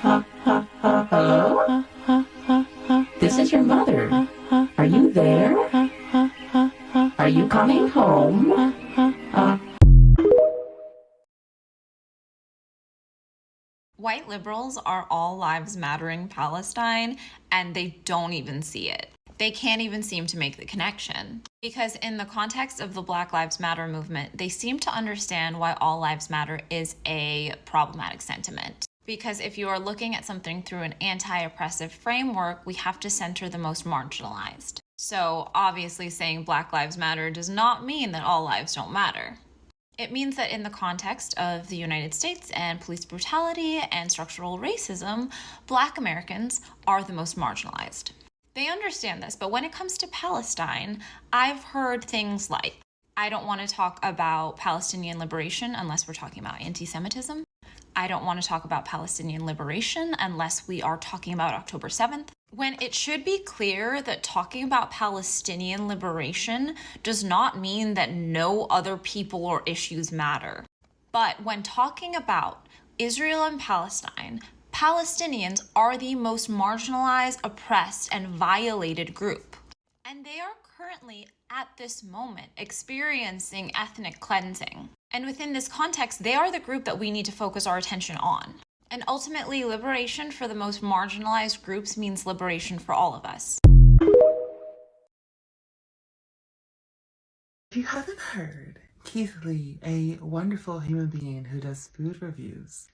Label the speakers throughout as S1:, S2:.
S1: Hello? This is your mother. Are you there? Are you coming home?
S2: White liberals are all lives mattering Palestine, and they don't even see it. They can't even seem to make the connection. Because in the context of the Black Lives Matter movement, they seem to understand why all lives matter is a problematic sentiment. Because if you are looking at something through an anti-oppressive framework, we have to center the most marginalized. So obviously saying Black Lives Matter does not mean that all lives don't matter. It means that in the context of the United States and police brutality and structural racism, Black Americans are the most marginalized. They understand this, but when it comes to Palestine, I've heard things like, I don't want to talk about Palestinian liberation unless we're talking about anti-Semitism. I don't want to talk about Palestinian liberation unless we are talking about October 7th. When it should be clear that talking about Palestinian liberation does not mean that no other people or issues matter. But when talking about Israel and Palestine, Palestinians are the most marginalized, oppressed, and violated group. And they are currently, at this moment, experiencing ethnic cleansing. And within this context, they are the group that we need to focus our attention on. And ultimately, liberation for the most marginalized groups means liberation for all of us.
S3: If you haven't heard, Keith Lee, a wonderful human being who does food reviews,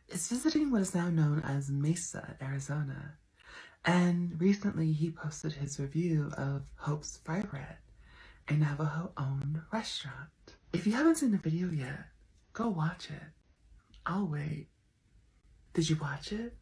S3: is visiting what is now known as Mesa, Arizona. And recently he posted his review of Hope's Fry Bread, a Navajo-owned restaurant. If you haven't seen the video yet, go watch it. I'll wait. Did you watch it?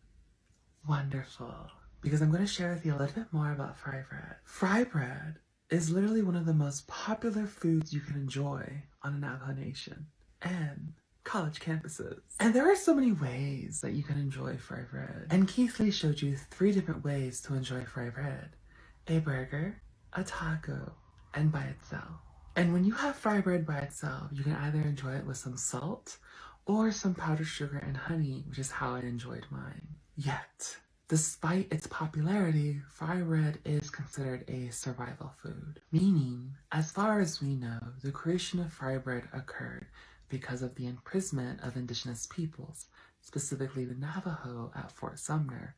S3: Wonderful. Because I'm going to share with you a little bit more about fry bread. Fry bread is literally one of the most popular foods you can enjoy on a Navajo Nation and college campuses. And there are so many ways that you can enjoy fry bread. And Keith Lee showed you 3 different ways to enjoy fry bread: a burger, a taco, and by itself. And when you have fry bread by itself, you can either enjoy it with some salt or some powdered sugar and honey, which is how I enjoyed mine. Yet, despite its popularity, fry bread is considered a survival food. Meaning, as far as we know, the creation of fry bread occurred because of the imprisonment of indigenous peoples, specifically the Navajo at Fort Sumner,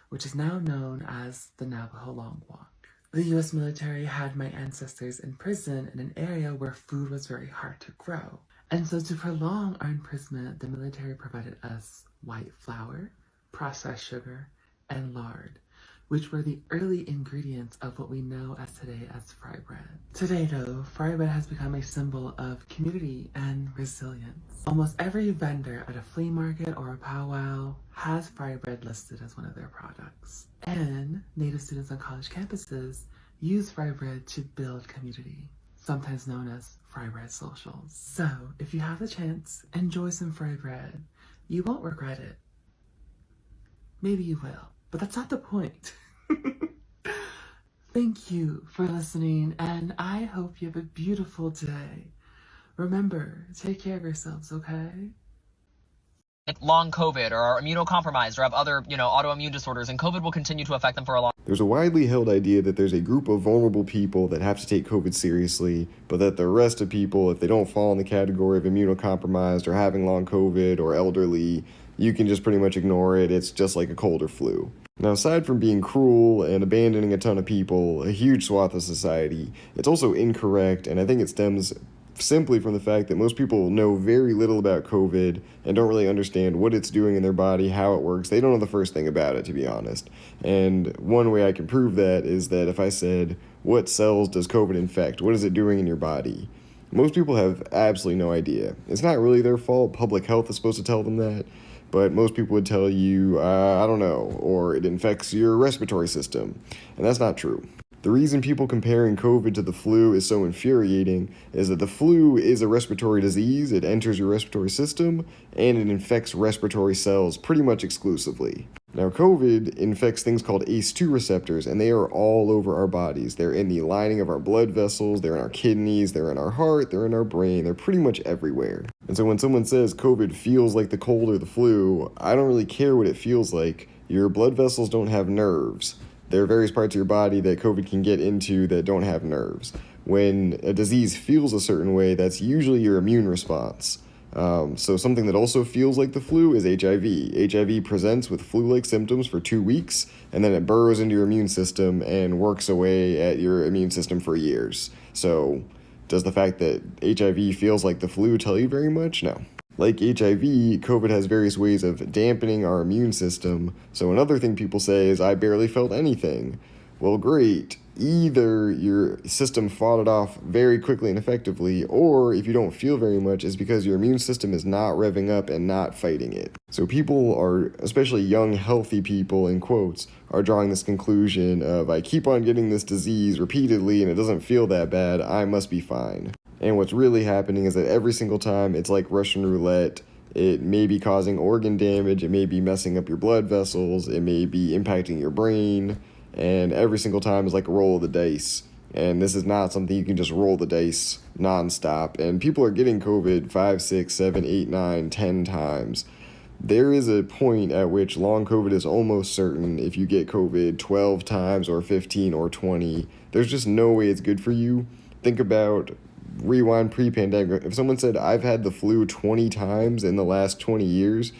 S3: which is now known as the Navajo Long Walk. The US military had my ancestors in prison in an area where food was very hard to grow. And so to prolong our imprisonment, the military provided us white flour, processed sugar, and lard, which were the early ingredients of what we know as today as fry bread. Today though, fry bread has become a symbol of community and resilience. Almost every vendor at a flea market or a powwow has fry bread listed as one of their products. And Native students on college campuses use fry bread to build community, sometimes known as fry bread socials. So if you have the chance, enjoy some fry bread. You won't regret it. Maybe you will, but that's not the point. Thank you for listening, and I hope you have a beautiful day. Remember, take care of yourselves, okay?
S4: Long COVID or are immunocompromised or have other, autoimmune disorders, and COVID will continue to affect them for a long time.
S5: There's a widely held idea that there's a group of vulnerable people that have to take COVID seriously, but that the rest of people, if they don't fall in the category of immunocompromised or having long COVID or elderly, you can just pretty much ignore it. It's just like a cold or flu. Now, aside from being cruel and abandoning a ton of people, a huge swath of society, it's also incorrect, and I think it stems simply from the fact that most people know very little about COVID and don't really understand what it's doing in their body, how it works. They don't know the first thing about it, to be honest. And one way I can prove that is that if I said, what cells does COVID infect? What is it doing in your body? Most people have absolutely no idea. It's not really their fault. Public health is supposed to tell them that. But most people would tell you, I don't know, or it infects your respiratory system. And that's not true. The reason people comparing COVID to the flu is so infuriating is that the flu is a respiratory disease, it enters your respiratory system, and it infects respiratory cells pretty much exclusively. Now, COVID infects things called ACE2 receptors, and they are all over our bodies. They're in the lining of our blood vessels, they're in our kidneys, they're in our heart, they're in our brain, they're pretty much everywhere. And so when someone says COVID feels like the cold or the flu, I don't really care what it feels like. Your blood vessels don't have nerves. There are various parts of your body that COVID can get into that don't have nerves. When a disease feels a certain way, that's usually your immune response. So something that also feels like the flu is HIV. HIV presents with flu-like symptoms for 2 weeks, and then it burrows into your immune system and works away at your immune system for years. So does the fact that HIV feels like the flu tell you very much? No. Like HIV, COVID has various ways of dampening our immune system. So another thing people say is, I barely felt anything. Well, great. Either your system fought it off very quickly and effectively, or if you don't feel very much, it's because your immune system is not revving up and not fighting it. So people are, especially young, healthy people, in quotes, are drawing this conclusion of, I keep on getting this disease repeatedly and it doesn't feel that bad, I must be fine. And what's really happening is that every single time it's like Russian roulette. It may be causing organ damage, it may be messing up your blood vessels, it may be impacting your brain. And every single time is like a roll of the dice. And this is not something you can just roll the dice nonstop. And people are getting COVID 5, 6, 7, 8, 9, 10 times. There is a point at which long COVID is almost certain. If you get COVID 12 times or 15 or 20, there's just no way it's good for you. Think about rewind pre-pandemic. If someone said, I've had the flu 20 times in the last 20 years,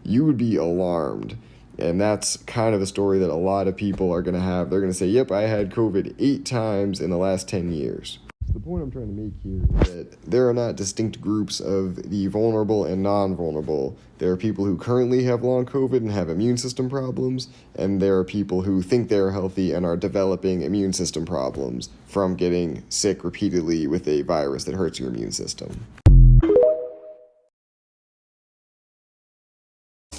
S5: you would be alarmed. And that's kind of a story that a lot of people are going to have. They're going to say, yep, I had COVID 8 times in the last 10 years. The point I'm trying to make here is that there are not distinct groups of the vulnerable and non-vulnerable. There are people who currently have long COVID and have immune system problems, and there are people who think they're healthy and are developing immune system problems from getting sick repeatedly with a virus that hurts your immune system.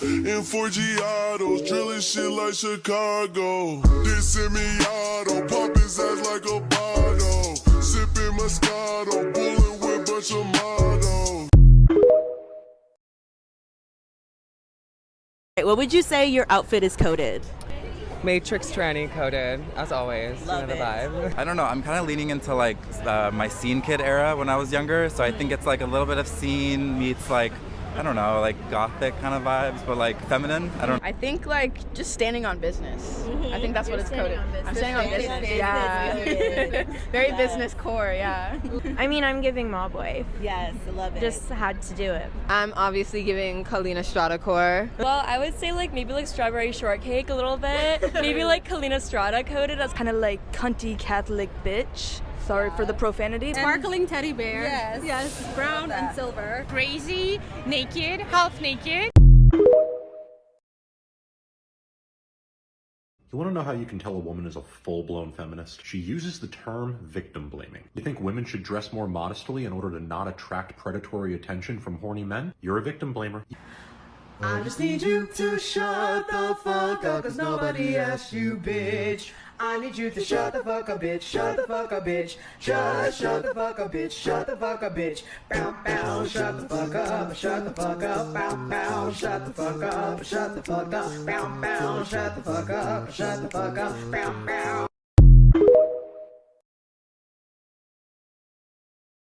S6: In 4G autos, drilling shit like Chicago. This semi-auto, pop his ass like a bottle. Sipping Moscato, bullet with bunch of models.
S7: What would you say your outfit is coded?
S8: Matrix tranny coded, as always.
S7: Love
S8: the
S7: it.
S8: vibe.
S9: I don't know, I'm kind of leaning into like my scene kid era when I was younger, so I think it's like a little bit of scene meets like, I don't know, like gothic kind of vibes, but like feminine.
S10: I think like just standing on business. I think that's what it's coded. I'm standing on business. Yeah. Very business core, yeah.
S11: I mean, I'm giving mob wife.
S7: Yes, I love it.
S11: Just had to do it.
S10: I'm obviously giving Kalina Strata core.
S11: Well, I would say like maybe like strawberry shortcake a little bit. Maybe like Kalina Strata coded as kind of like cunty Catholic bitch. Sorry for the profanity.
S12: Sparkling teddy bear.
S10: Yes.
S12: Yes, brown and silver. Crazy, naked, half naked.
S13: You want to know how you can tell a woman is a full-blown feminist? She uses the term victim blaming. You think women should dress more modestly in order to not attract predatory attention from horny men? You're a victim blamer.
S14: I just need you to shut the fuck up, cause nobody asked you, bitch. I need you to shut the fuck up, bitch. Shut the fuck up, bitch. Just shut the fuck up, bitch. Shut the fuck up, bitch. Bow, bow. Shut the fuck up. Shut the fuck up. Bow, bow. Shut the fuck up. Shut the fuck up. Bow, bow. Shut the fuck up. Shut the fuck up. Bow, bow.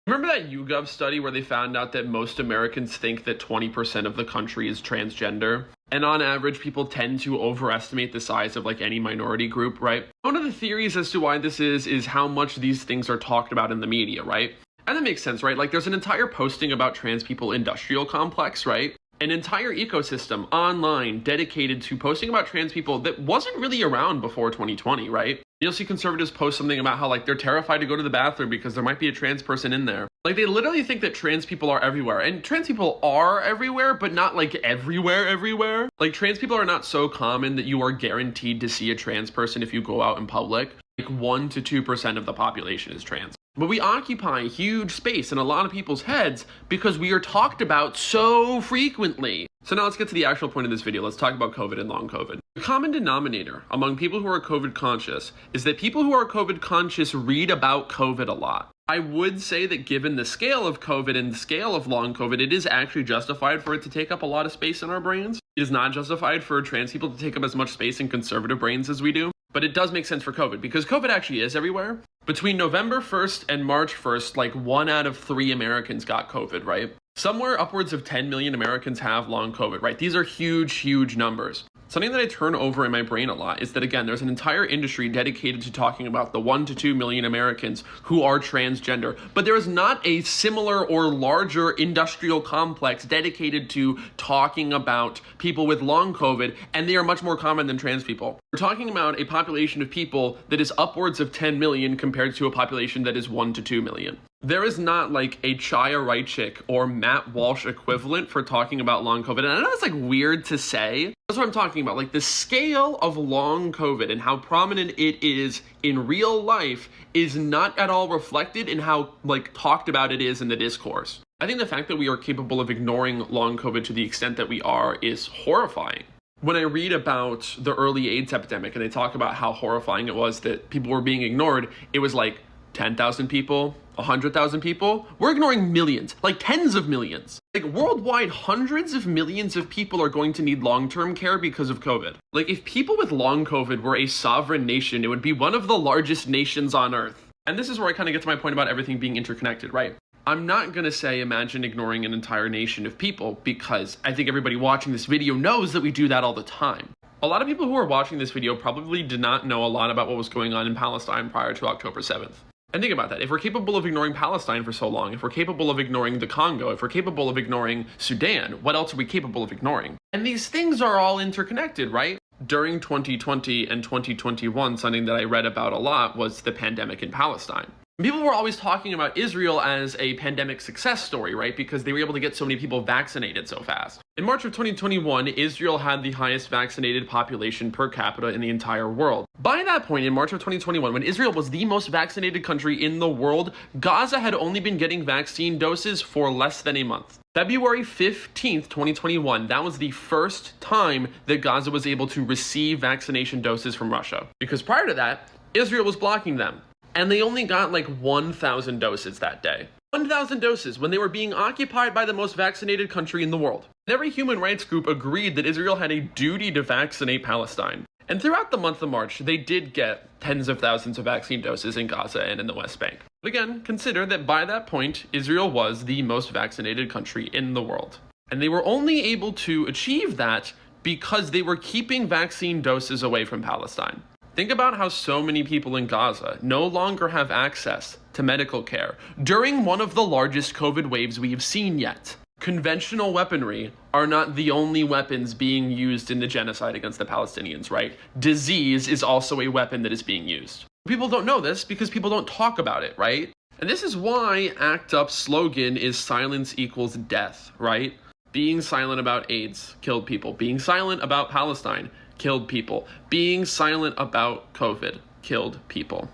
S15: Remember that YouGov study where they found out that most Americans think that 20% of the country is transgender? And on average, people tend to overestimate the size of like any minority group, right? One of the theories as to why this is how much these things are talked about in the media, right? And that makes sense, right? Like there's an entire posting about trans people industrial complex, right? An entire ecosystem online dedicated to posting about trans people that wasn't really around before 2020, right? You'll see conservatives post something about how like they're terrified to go to the bathroom because there might be a trans person in there. Like they literally think that trans people are everywhere, and trans people are everywhere, but not like everywhere. Like trans people are not so common that you are guaranteed to see a trans person if you go out in public. Like 1 to 2% of the population is trans. But we occupy huge space in a lot of people's heads because we are talked about so frequently. So now let's get to the actual point of this video. Let's talk about COVID and long COVID. The common denominator among people who are COVID conscious is that people who are COVID conscious read about COVID a lot. I would say that given the scale of COVID and the scale of long COVID, it is actually justified for it to take up a lot of space in our brains. It is not justified for trans people to take up as much space in conservative brains as we do. But it does make sense for COVID because COVID actually is everywhere. Between November 1st and March 1st, like 1 out of 3 Americans got COVID, right? Somewhere upwards of 10 million Americans have long COVID, right? These are huge, huge numbers. Something that I turn over in my brain a lot is that, again, there's an entire industry dedicated to talking about the 1 to 2 million Americans who are transgender, but there is not a similar or larger industrial complex dedicated to talking about people with long COVID, and they are much more common than trans people. We're talking about a population of people that is upwards of 10 million compared to a population that is 1 to 2 million. There is not like a Chaya Raichik or Matt Walsh equivalent for talking about long COVID. And I know it's like weird to say. That's what I'm talking about. Like the scale of long COVID and how prominent it is in real life is not at all reflected in how like talked about it is in the discourse. I think the fact that we are capable of ignoring long COVID to the extent that we are is horrifying. When I read about the early AIDS epidemic and they talk about how horrifying it was that people were being ignored, it was like 10,000 people, 100,000 people. We're ignoring millions, like tens of millions. Like worldwide, hundreds of millions of people are going to need long-term care because of COVID. Like if people with long COVID were a sovereign nation, it would be one of the largest nations on earth. And this is where I kind of get to my point about everything being interconnected, right? I'm not going to say imagine ignoring an entire nation of people because I think everybody watching this video knows that we do that all the time. A lot of people who are watching this video probably did not know a lot about what was going on in Palestine prior to October 7th. And think about that. If we're capable of ignoring Palestine for so long, if we're capable of ignoring the Congo, if we're capable of ignoring Sudan, what else are we capable of ignoring? And these things are all interconnected, right? During 2020 and 2021, something that I read about a lot was the pandemic in Palestine. People were always talking about Israel as a pandemic success story, right? Because they were able to get so many people vaccinated so fast. In March of 2021, Israel had the highest vaccinated population per capita in the entire world. By that point, in March of 2021, when Israel was the most vaccinated country in the world, Gaza had only been getting vaccine doses for less than a month. February 15th, 2021, that was the first time that Gaza was able to receive vaccination doses from Russia. Because prior to that, Israel was blocking them. And they only got like 1,000 doses that day. 1,000 doses when they were being occupied by the most vaccinated country in the world. And every human rights group agreed that Israel had a duty to vaccinate Palestine. And throughout the month of March, they did get tens of thousands of vaccine doses in Gaza and in the West Bank. But again, consider that by that point, Israel was the most vaccinated country in the world. And they were only able to achieve that because they were keeping vaccine doses away from Palestine. Think about how so many people in Gaza no longer have access to medical care during one of the largest COVID waves we have seen yet. Conventional weaponry are not the only weapons being used in the genocide against the Palestinians, right? Disease is also a weapon that is being used. People don't know this because people don't talk about it, right? And this is why ACT UP's slogan is silence equals death, right? Being silent about AIDS killed people. Being silent about Palestine killed people. Being silent about COVID killed people.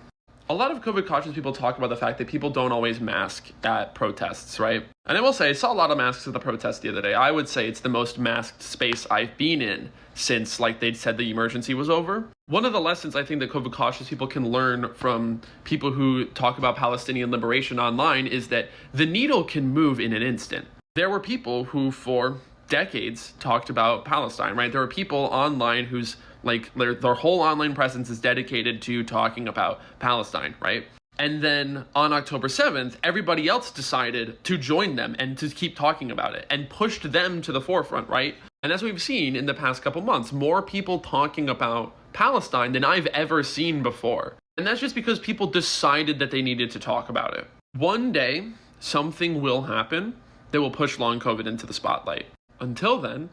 S15: A lot of COVID cautious people talk about the fact that people don't always mask at protests, right? And I will say, I saw a lot of masks at the protest the other day. I would say it's the most masked space I've been in since, like, they'd said the emergency was over. One of the lessons I think that COVID cautious people can learn from people who talk about Palestinian liberation online is that the needle can move in an instant. There were people who, for decades, talked about Palestine, right? There were people online whose like their whole online presence is dedicated to talking about Palestine, right? And then on October 7th, everybody else decided to join them and to keep talking about it and pushed them to the forefront, right? And as we've seen in the past couple months, more people talking about Palestine than I've ever seen before. And that's just because people decided that they needed to talk about it. One day, something will happen that will push long COVID into the spotlight. Until then,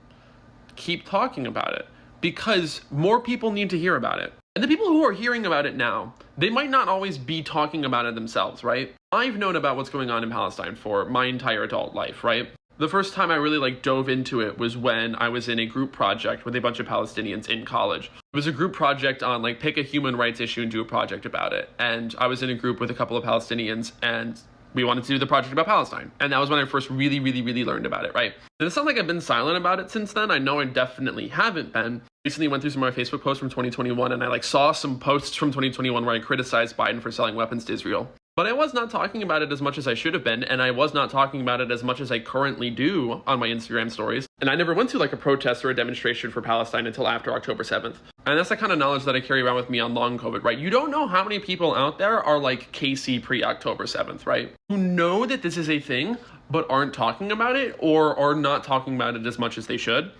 S15: keep talking about it because more people need to hear about it. And the people who are hearing about it now, they might not always be talking about it themselves, right? I've known about what's going on in Palestine for my entire adult life, right? The first time I really dove into it was when I was in a group project with a bunch of Palestinians in college. It was a group project on pick a human rights issue and do a project about it. And I was in a group with a couple of Palestinians and we wanted to do the project about Palestine. And that was when I first really learned about it, right? And it's not like I've been silent about it since then. I know I definitely haven't been. Recently went through some of my Facebook posts from 2021 and I saw some posts from 2021 where I criticized Biden for selling weapons to Israel. But I was not talking about it as much as I should have been, and I was not talking about it as much as I currently do on my Instagram stories. And I never went to like a protest or a demonstration for Palestine until after October 7th. And that's the kind of knowledge that I carry around with me on long COVID, right? You don't know how many people out there are like Casey pre-October 7th, right? Who know that this is a thing, but aren't talking about it or are not talking about it as much as they should.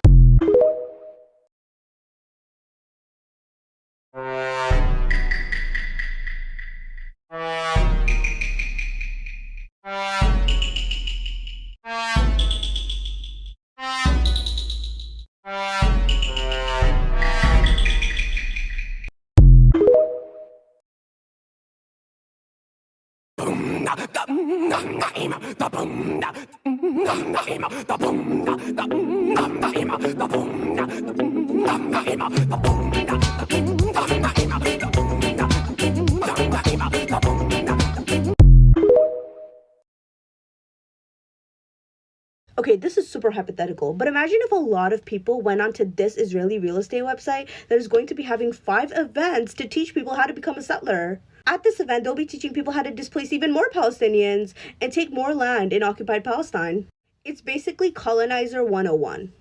S16: Okay, this is super hypothetical, but imagine if a lot of people went onto this Israeli real estate website that is going to be having 5 events to teach people how to become a settler. At this event, they'll be teaching people how to displace even more Palestinians and take more land in occupied Palestine. It's basically colonizer 101.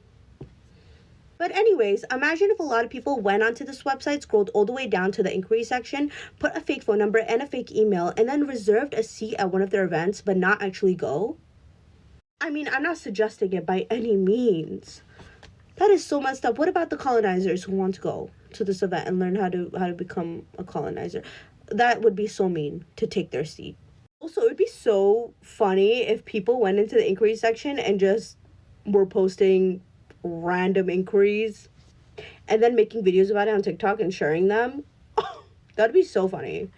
S16: But anyways, imagine if a lot of people went onto this website, scrolled all the way down to the inquiry section, put a fake phone number and a fake email, and then reserved a seat at one of their events but not actually go. I mean, I'm not suggesting it by any means. That is so messed up. What about the colonizers who want to go to this event and learn how to become a colonizer? That would be so mean to take their seat. Also, it would be so funny if people went into the inquiry section and just were posting random inquiries and then making videos about it on TikTok and sharing them. Oh, that'd be so funny.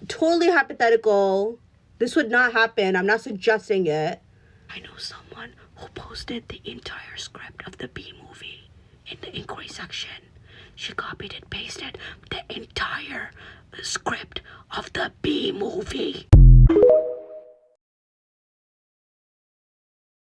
S16: Totally hypothetical. This would not happen. I'm not suggesting it. I know someone who posted the entire script of the B movie in the inquiry section. She copied and pasted the entire script of the B movie.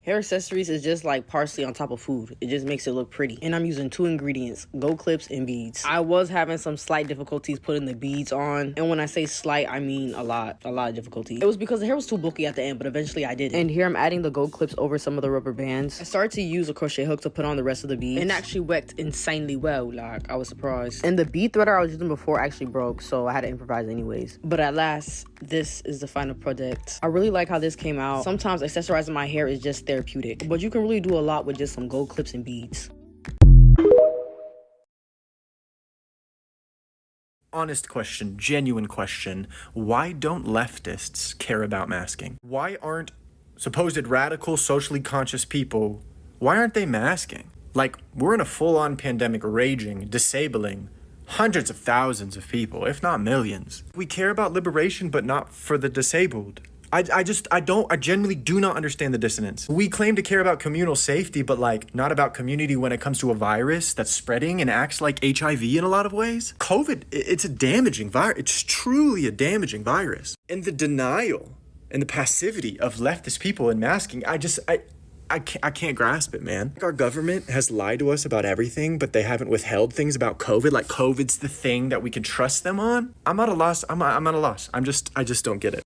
S17: Hair accessories is just like parsley on top of food. It just makes it look pretty. And I'm using 2 ingredients, gold clips and beads. I was having some slight difficulties putting the beads on. And when I say slight, I mean a lot of difficulty. It was because the hair was too bulky at the end, but eventually I did it. And here I'm adding the gold clips over some of the rubber bands. I started to use a crochet hook to put on the rest of the beads. And it actually worked insanely well, like I was surprised. And the bead threader I was using before actually broke, so I had to improvise anyways. But at last, this is the final product. I really like how this came out. Sometimes accessorizing my hair is just therapeutic, but you can really do a lot with just some gold clips and beads.
S18: Honest question, genuine question. Why don't leftists care about masking? Why aren't supposed radical, socially conscious people, why aren't they masking? Like, we're in a full-on pandemic raging, disabling hundreds of thousands of people, if not millions. We care about liberation, but not for the disabled. I genuinely do not understand the dissonance. We claim to care about communal safety, but like not about community when it comes to a virus that's spreading and acts like HIV in a lot of ways. COVID, it's a damaging virus. It's truly a damaging virus. And the denial and the passivity of leftist people in masking, I can't grasp it, man. Our government has lied to us about everything, but they haven't withheld things about COVID. Like COVID's the thing that we can trust them on. I'm at a loss. I'm at a loss. I just don't get it.